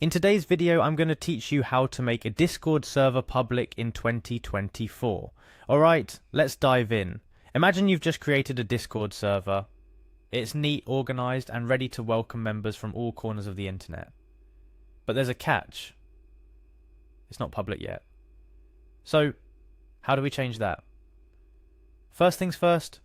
In today's video, I'm going to teach you how to make a Discord server public in 2024. Alright, let's dive in. Imagine you've just created a Discord server. It's neat, organized, and ready to welcome members from all corners of the internet. But there's a catch. It's not public yet. So, how do we change that? First things first,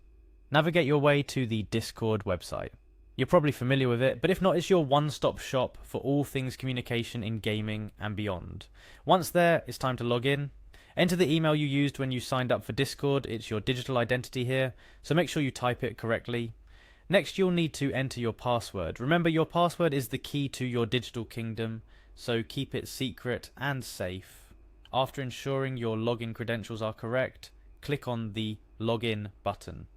navigate your way to the Discord website. You're probably familiar with it, but if not, it's your one-stop shop for all things communication in gaming and beyond. Once there, it's time to log in. Enter the email you used when you signed up for Discord. It's your digital identity here, so make sure you type it correctly. Next, you'll need to enter your password. Remember, your password is the key to your digital kingdom, so keep it secret and safe. After ensuring your login credentials are correct, click on the Login button.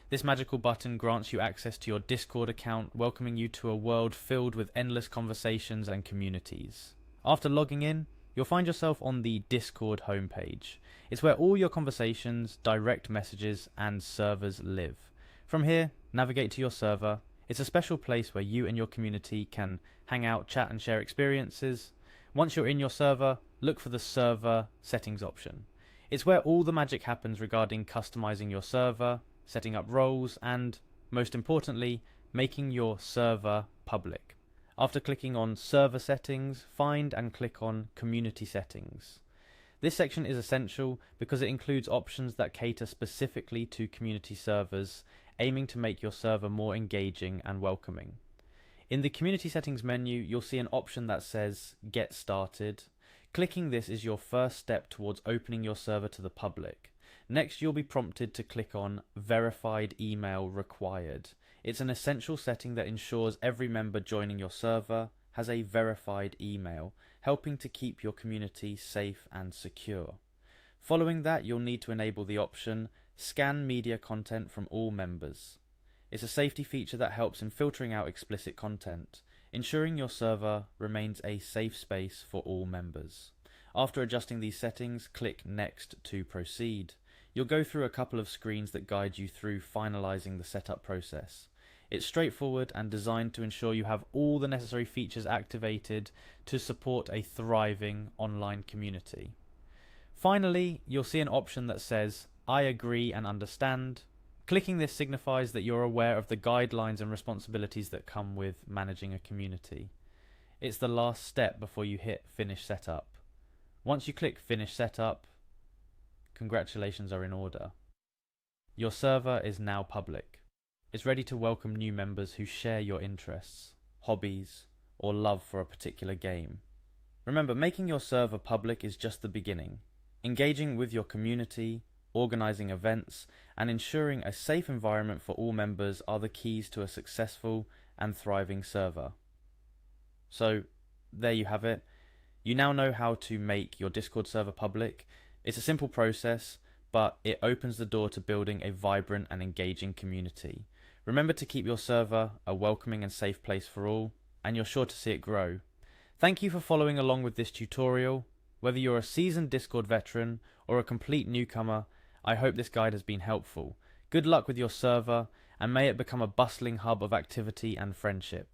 This magical button grants you access to your Discord account, welcoming you to a world filled with endless conversations and communities. After logging in, you'll find yourself on the Discord homepage. It's where all your conversations, direct messages, and servers live. From here, navigate to your server. It's a special place where you and your community can hang out, chat, and share experiences. Once you're in your server, look for the server settings option. It's where all the magic happens regarding customizing your server, setting up roles, and, most importantly, making your server public. After clicking on Server Settings, find and click on Community Settings. This section is essential because it includes options that cater specifically to community servers, aiming to make your server more engaging and welcoming. In the Community Settings menu, you'll see an option that says Get Started. Clicking this is your first step towards opening your server to the public. Next, you'll be prompted to click on Verified Email Required. It's an essential setting that ensures every member joining your server has a verified email, helping to keep your community safe and secure. Following that, you'll need to enable the option Scan Media Content from All Members. It's a safety feature that helps in filtering out explicit content, ensuring your server remains a safe space for all members. After adjusting these settings, click Next to proceed. You'll go through a couple of screens that guide you through finalizing the setup process. It's straightforward and designed to ensure you have all the necessary features activated to support a thriving online community. Finally, you'll see an option that says, I agree and understand. Clicking this signifies that you're aware of the guidelines and responsibilities that come with managing a community. It's the last step before you hit Finish Setup. Once you click Finish Setup, congratulations are in order. Your server is now public. It's ready to welcome new members who share your interests, hobbies, or love for a particular game. Remember, making your server public is just the beginning. Engaging with your community, organizing events, and ensuring a safe environment for all members are the keys to a successful and thriving server. So, there you have it. You now know how to make your Discord server public. It's a simple process, but it opens the door to building a vibrant and engaging community. Remember to keep your server a welcoming and safe place for all, and you're sure to see it grow. Thank you for following along with this tutorial. Whether you're a seasoned Discord veteran or a complete newcomer, I hope this guide has been helpful. Good luck with your server, and may it become a bustling hub of activity and friendship.